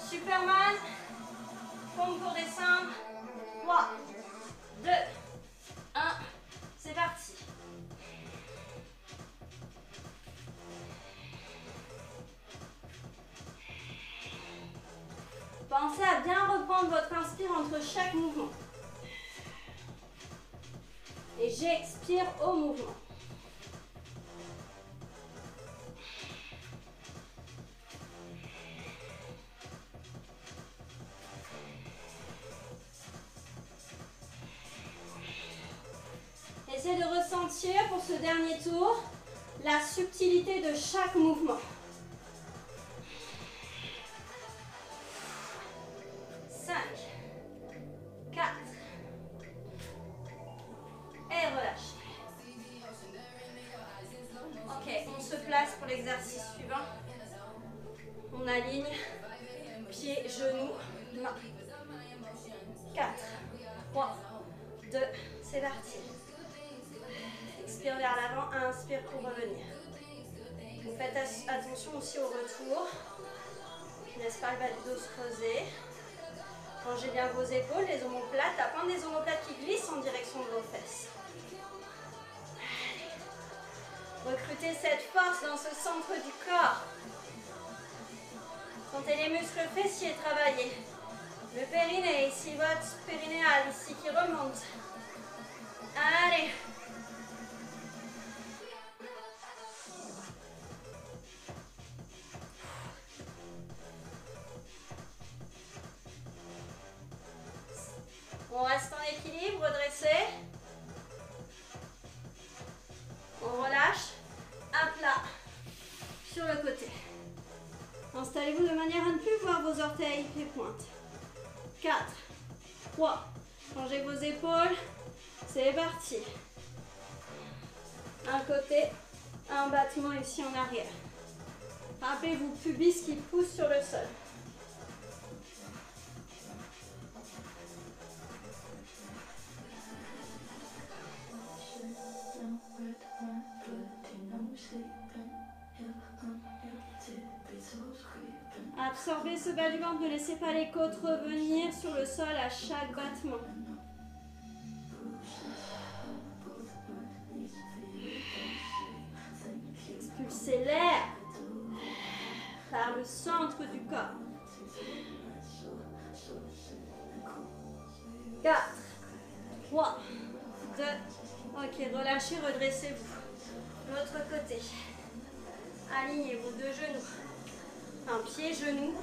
Superman, pompe pour descendre, 3, 2, 1, c'est parti. Pensez à bien reprendre votre inspire entre chaque mouvement. Et j'expire au mouvement. Essayez de ressentir pour ce dernier tour la subtilité de chaque mouvement. 5, 4, et relâchez. Ok, on se place pour l'exercice suivant. On aligne pieds, genoux, mains. 4, 3, 2, c'est parti. Expire vers l'avant, inspire pour revenir. Vous faites attention aussi au retour. Je ne laisse pas le bas du dos se creuser. Rangez bien vos épaules, les omoplates, la pointe des omoplates qui glisse en direction de vos fesses. Allez. Recrutez cette force dans ce centre du corps. Sentez les muscles fessiers travailler. Le périnée, ici votre périnéal, ici qui remonte. Allez. On reste en équilibre, redressé. On relâche. À plat. Sur le côté. Installez-vous de manière à ne plus voir vos orteils et pointes. 4, 3, changez vos épaules. C'est parti. Un côté, un battement ici en arrière. Rappelez-vous, pubis qui pousse sur le sol. Absorbez ce bas du ventre, ne laissez pas les côtes revenir sur le sol à chaque battement. Expulsez l'air par le centre du corps. 4, 3, 2, ok, relâchez, redressez-vous. L'autre côté. Alignez vos deux genoux. Un pied, genou,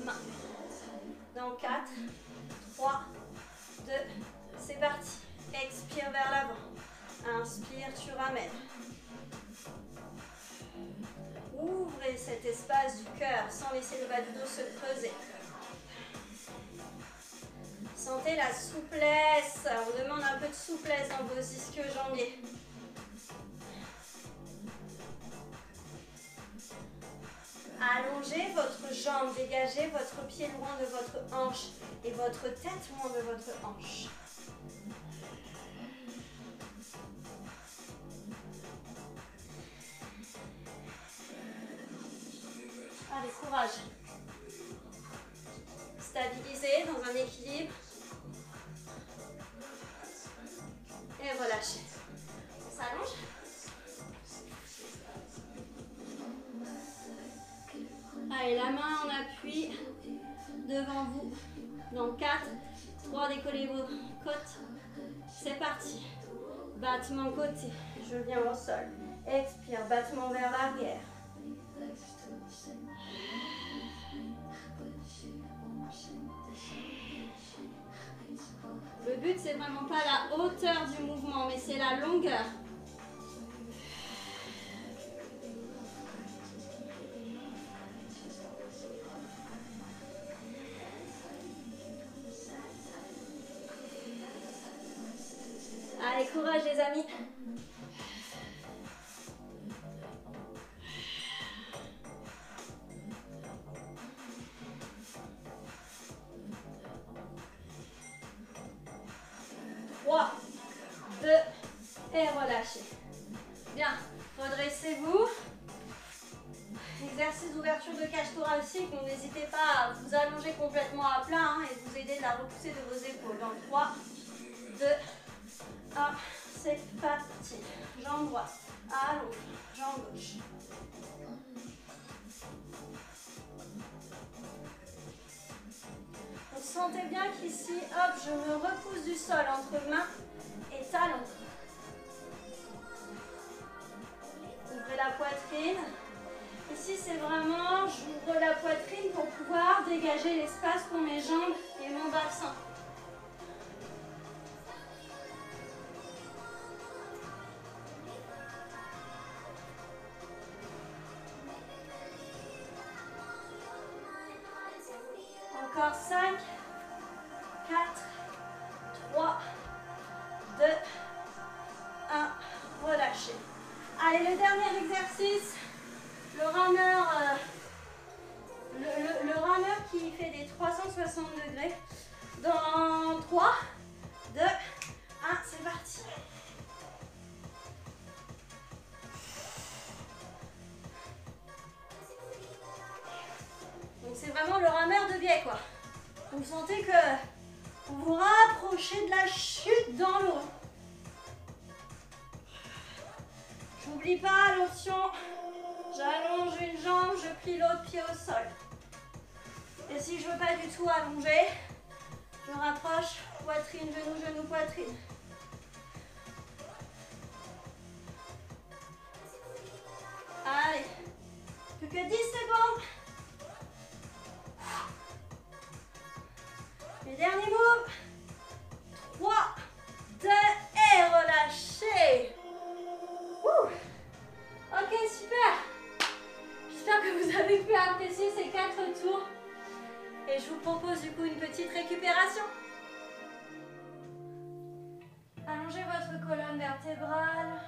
main. Dans 4, 3, 2, c'est parti. Expire vers l'avant. Inspire, tu ramènes. Ouvrez cet espace du cœur sans laisser le bas du dos se creuser. Sentez la souplesse. On demande un peu de souplesse dans vos ischio-jambiers. Allongez votre jambe, dégagez votre pied loin de votre hanche et votre tête loin de votre hanche. Allez, courage. Stabilisez dans un équilibre. Et relâchez. On s'allonge. Allez, la main en appui devant vous. Dans 4, 3, décollez vos côtes. C'est parti. Battement côté. Je viens au sol. Expire, battement vers l'arrière. Le but, c'est vraiment pas la hauteur du mouvement, mais c'est la longueur. Allez, courage les amis. Trois, 2, et relâchez. Bien, redressez-vous. Exercice d'ouverture de cage thoracique, donc n'hésitez pas à vous allonger complètement à plat et vous aider de la repoussée de vos épaules. Dans 3, 2, 1, c'est parti. Jambe droite, allonge, jambe gauche. Vous sentez bien qu'ici, hop, je me repousse du sol entre main et talon. Ouvrez la poitrine. Ici, c'est vraiment, j'ouvre la poitrine pour pouvoir dégager l'espace pour mes jambes et mon bassin. Encore 5, 4, 3, 2, 1, relâchez. Allez, le dernier exercice, le rameur, le rameur qui fait des 360 degrés. Dans 3, 2, 1, c'est parti. Donc c'est vraiment le rameur de biais, quoi. Vous sentez que vous vous rapprochez de la chute dans l'eau. J'oublie pas l'option, j'allonge une jambe, je plie l'autre pied au sol. Et si je veux pas du tout allonger, je rapproche poitrine, genou, genou, poitrine. Allez, plus que 10 secondes. Les derniers moves. 3, 2 et relâchez. Ok, super. J'espère que vous avez pu apprécier ces 4 tours. Et je vous propose du coup une petite récupération. Allongez votre colonne vertébrale.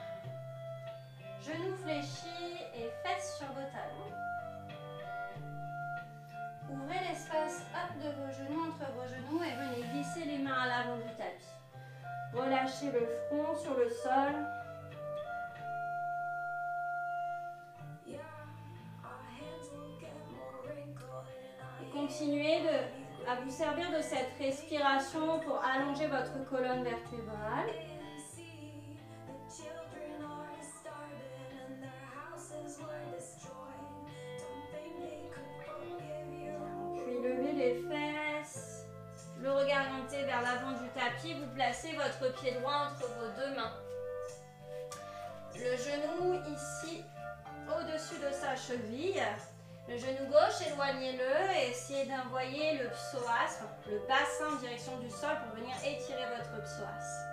Genoux fléchis et fesses sur vos talons. Ouvrez l'espace de vos genoux entre vos genoux et venez glisser les mains à l'avant du tapis. Relâchez le front sur le sol. Et continuez à vous servir de cette respiration pour allonger votre colonne vertébrale. Puis levez les fesses. Le regard orienté vers l'avant du tapis. Vous placez votre pied droit entre vos deux mains. Le genou ici au-dessus de sa cheville. Le genou gauche, éloignez-le et essayez d'envoyer le psoas, le bassin en direction du sol pour venir étirer votre psoas.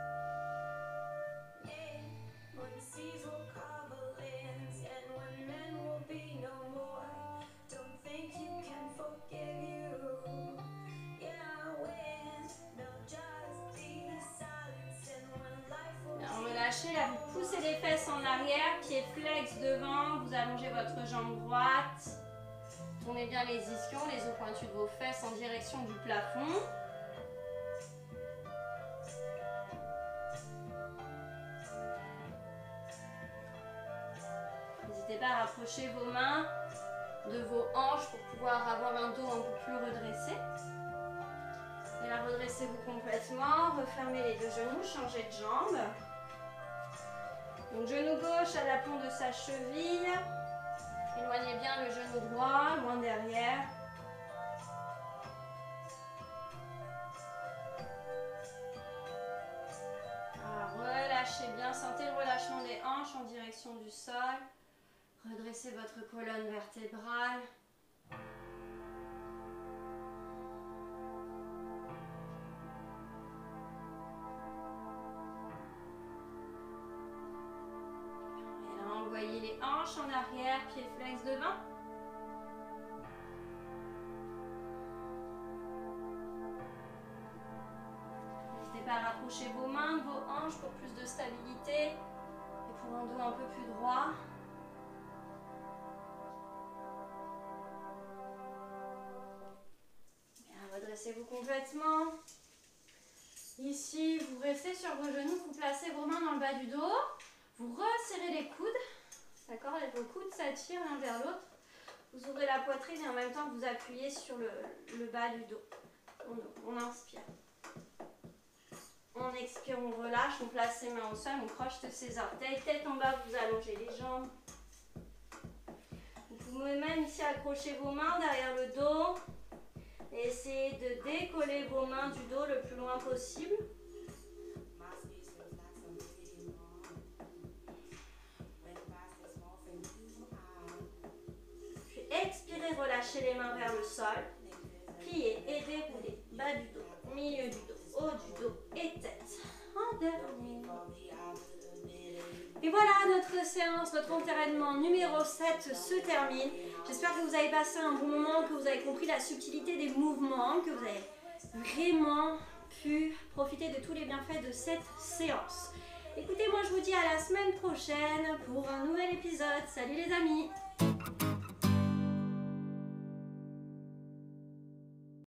Relâchez, là vous poussez les fesses en arrière, pied flex devant, vous allongez votre jambe droite. Tournez bien les ischions, les os pointus de vos fesses en direction du plafond. N'hésitez pas à rapprocher vos mains de vos hanches pour pouvoir avoir un dos un peu plus redressé. Et là, redressez-vous complètement, refermez les deux genoux, changez de jambe. Donc genou gauche à l'aplomb de sa cheville. Éloignez bien le genou droit, loin derrière. Alors, relâchez bien, sentez le relâchement des hanches en direction du sol. Redressez votre colonne vertébrale. Envoyez les hanches en arrière, pieds flex devant. N'hésitez pas à rapprocher vos mains de vos hanches pour plus de stabilité et pour un dos un peu plus droit. Bien, redressez-vous complètement. Ici, vous restez sur vos genoux, vous placez vos mains dans le bas du dos. Vous resserrez les coudes, d'accord? Vos coudes s'attirent l'un vers l'autre. Vous ouvrez la poitrine et en même temps vous appuyez sur le bas du dos. On inspire. On expire, on relâche, on place ses mains au sol, on crochete ses orteils. Tête en bas, vous allongez les jambes. Vous pouvez même ici accrocher vos mains derrière le dos. Et essayez de décoller vos mains du dos le plus loin possible. Expirez, relâchez les mains vers le sol. Pliez et déroulez. Bas du dos, milieu du dos, haut du dos et tête. En dernier. Et voilà, notre séance, notre entraînement numéro 7 se termine. J'espère que vous avez passé un bon moment, que vous avez compris la subtilité des mouvements, que vous avez vraiment pu profiter de tous les bienfaits de cette séance. Écoutez, moi je vous dis à la semaine prochaine pour un nouvel épisode. Salut les amis!